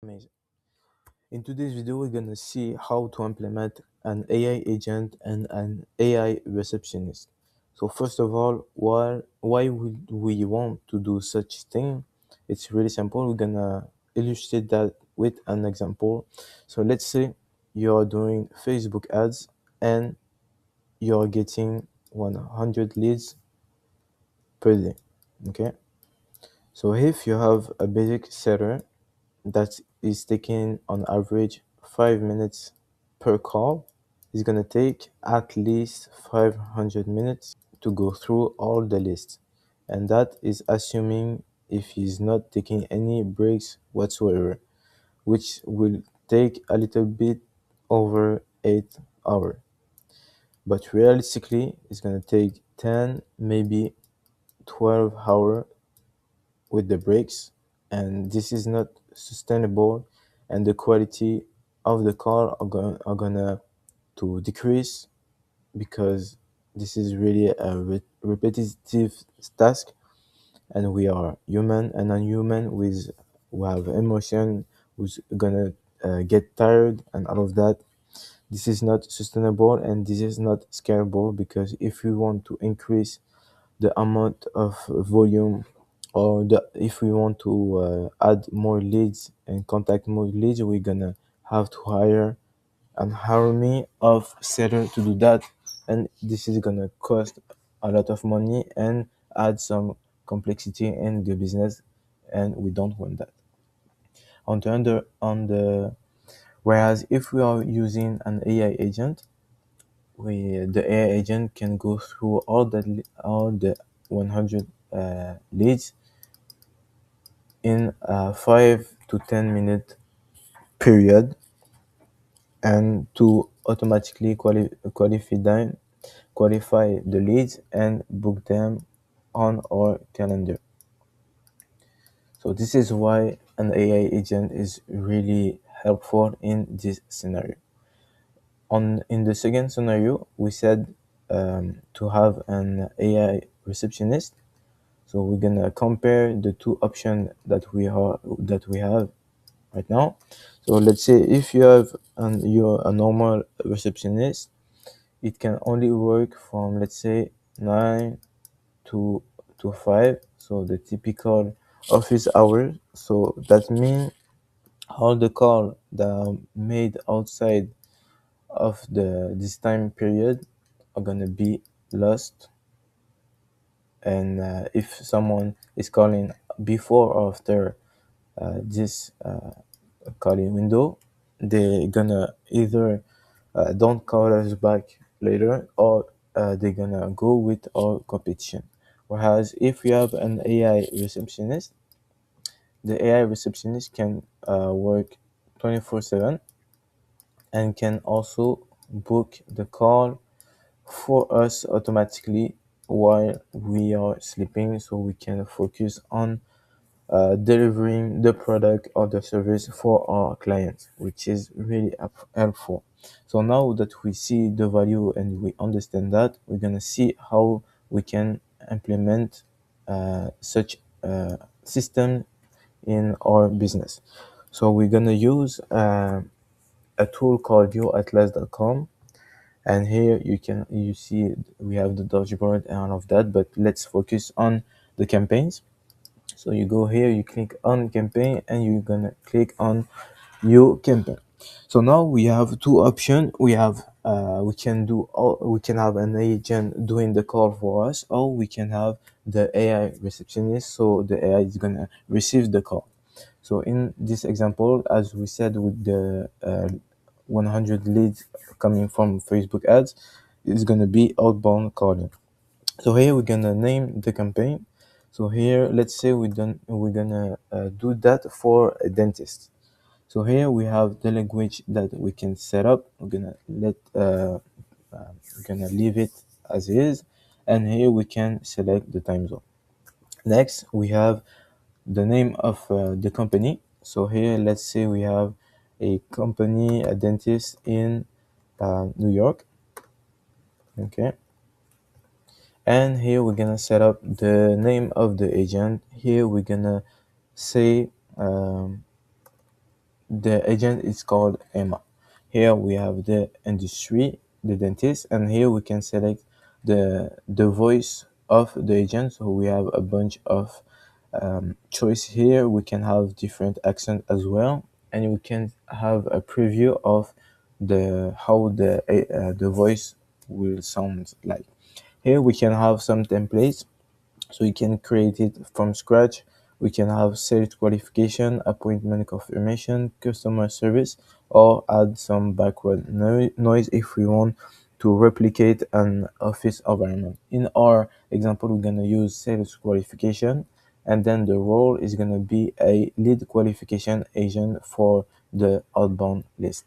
Amazing. In today's video, we're gonna see how to implement an AI agent and an AI receptionist. So first of all, why would we want to do such thing? It's really simple. We're gonna illustrate that with an example. So let's say you're doing Facebook ads and you're getting 100 leads per day. Okay. So if you have a basic setter that is taking on average 5 minutes per call, it's gonna take at least 500 minutes to go through all the lists. And that is assuming if he's not taking any breaks whatsoever, which will take a little bit over 8 hours. But realistically, it's gonna take 10, maybe 12 hours with the breaks, and this is not sustainable, and the quality of the call are gonna to decrease because this is really a repetitive task, and we are human and non-human with who have emotion, who's gonna get tired and all of that. This is not sustainable and this is not scalable, because if we want to increase the amount of volume, or if we want to add more leads and contact more leads, we're gonna have to hire an army of sellers to do that, and this is gonna cost a lot of money and add some complexity in the business, and we don't want that. Whereas if we are using an AI agent, the AI agent can go through all the 100 leads in a 5 to 10 minute period, and to automatically qualify the leads and book them on our calendar. So this is why an AI agent is really helpful in this scenario. In the second scenario, we said to have an AI receptionist. So we're gonna compare the two options that we have right now. So let's say if you're a normal receptionist, it can only work from, let's say, 9 to 5, so the typical office hours. So that means all the call that are made outside of this time period are gonna be lost, and if someone is calling before or after this calling window, they're gonna either don't call us back later, or they're gonna go with our competition. Whereas if you have an AI receptionist, the AI receptionist can work 24/7 and can also book the call for us automatically while we are sleeping, so we can focus on delivering the product or the service for our clients, which is really helpful. So now that we see the value and we understand that, we're gonna see how we can implement such system in our business. So we're gonna use a tool called view@atlas.com, and here you see we have the dashboard and all of that, but let's focus on the campaigns. So you go here, you click on campaign, and you're gonna click on new campaign. So now we have two options. We can have an agent doing the call for us, or we can have the AI receptionist, so the AI is gonna receive the call. So in this example, as we said, with the 100 leads coming from Facebook ads, it's gonna be outbound calling. So here we're gonna name the campaign. So here, let's say we're gonna do that for a dentist. So here we have the language that we can set up. We're gonna leave it as is, and here we can select the time zone. Next, we have the name of the company. So here, let's say we have a company, a dentist in New York. Okay. And here we're gonna set up the name of the agent. Here we're gonna say the agent is called Emma. Here we have the industry, the dentist, and here we can select the voice of the agent. So we have a bunch of choice here. We can have different accent as well, and we can have a preview of the how the voice will sound like. Here we can have some templates, so you can create it from scratch. We can have sales qualification, appointment confirmation, customer service, or add some background noise if we want to replicate an office environment. In our example, we're going to use sales qualification, and then the role is going to be a lead qualification agent for the outbound list.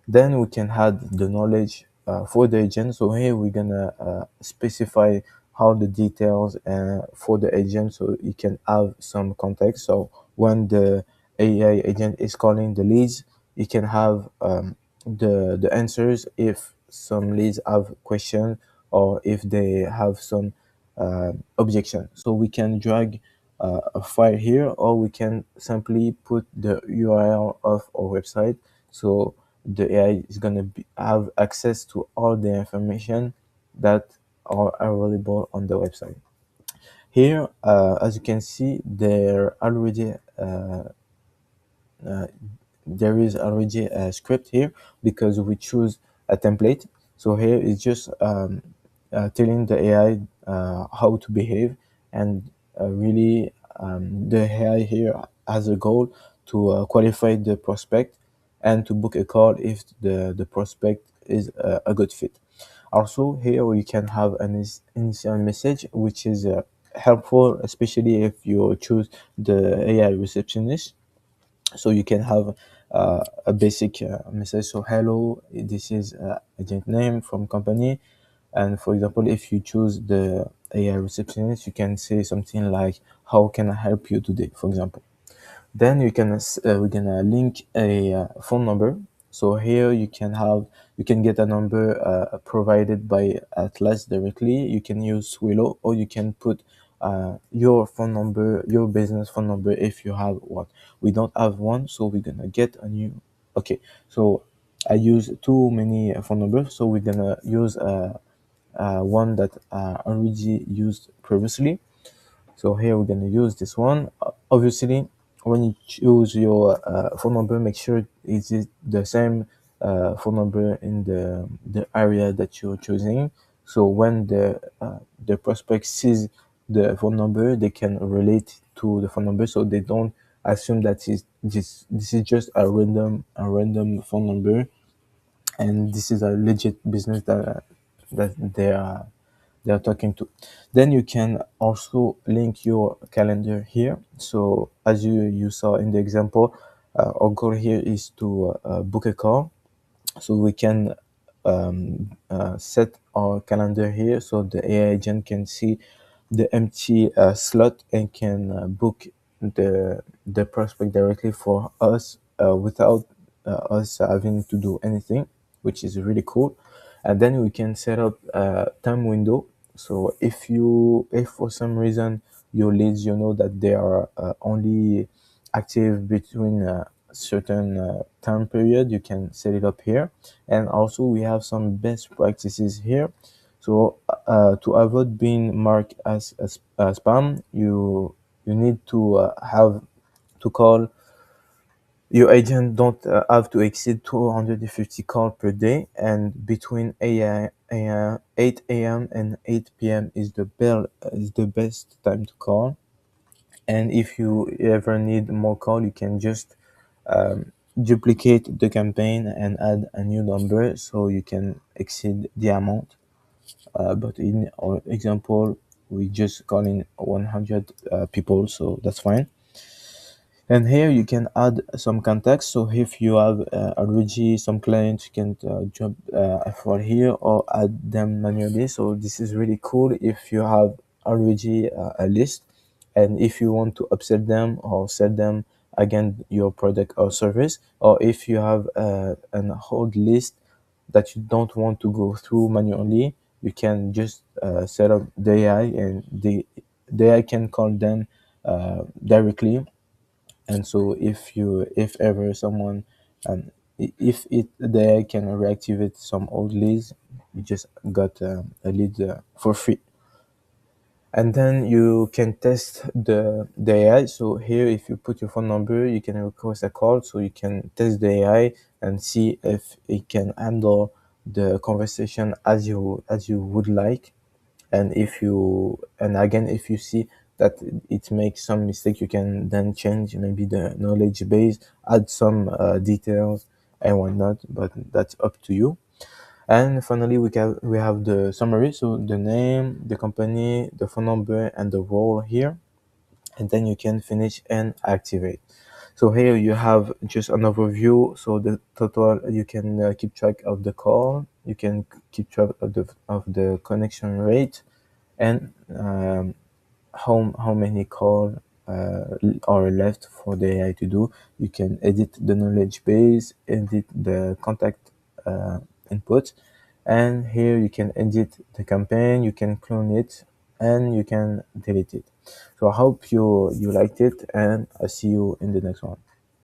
Then we can add the knowledge for the agent. So here we're gonna specify how the details for the agent, so you can have some context. So when the AI agent is calling the leads, you can have the answers if some leads have questions or if they have some objection. So we can drag a file here, or we can simply put the URL of our website. So the AI is going to have access to all the information that are available on the website. Here, as you can see, uh, there is already a script here because we choose a template. So here is just telling the AI how to behave, and really the AI here has a goal to qualify the prospect and to book a call if the prospect is a good fit. Also, here we can have an initial message, which is helpful, especially if you choose the AI receptionist. So you can have a basic message. So hello, this is agent name from company. And for example, if you choose the AI receptionist, you can say something like, how can I help you today, for example. Then we're gonna link a phone number. So here you can get a number provided by Atlas directly. You can use Willow, or you can put your phone number, your business phone number if you have one. We don't have one, so we're gonna get a new. Okay, so I use too many phone numbers, so we're gonna use one that already used previously. So here we're gonna use this one. Obviously, when you choose your phone number, make sure it is the same phone number in the area that you're choosing. So when the prospect sees the phone number, they can relate to the phone number, so they don't assume that this is just a random phone number, and this is a legit business that they are talking to. Then you can also link your calendar here. So as you saw in the example, our goal here is to book a call. So we can set our calendar here, so the AI agent can see the empty slot and can book the prospect directly for us without us having to do anything, which is really cool. And then we can set up a time window. So if for some reason your leads, you know that they are only active between certain time period, you can set it up here. And also we have some best practices here. So to avoid being marked as spam, you need to have to call your agent don't have to exceed 250 calls per day, and between 8 a.m. and 8 p.m. is the best time to call. And if you ever need more call, you can just duplicate the campaign and add a new number so you can exceed the amount. But in our example, we just calling 100 people, so that's fine. And here you can add some context. So if you have already some clients, you can jump for here or add them manually. So this is really cool if you have already a list, and if you want to upsell them or sell them again your product or service, or if you have an old list that you don't want to go through manually, you can just set up the AI, and the AI can call them directly, And so if ever someone if it they can reactivate some old leads, you just got a lead for free. And then you can test the AI. So here, if you put your phone number, you can request a call, so you can test the AI and see if it can handle the conversation as you would like. And if you and again, if you see that it makes some mistake, you can then change maybe the knowledge base, add some details and whatnot, but that's up to you. And finally, we have the summary, so the name, the company, the phone number, and the role here. And then you can finish and activate. So here you have just an overview. So the total, you can keep track of the call, you can keep track of the connection rate, and how many calls are left for the AI to do. You can edit the knowledge base, edit the contact input, and here you can edit the campaign, you can clone it, and you can delete it. So I hope you liked it, and I'll see you in the next one.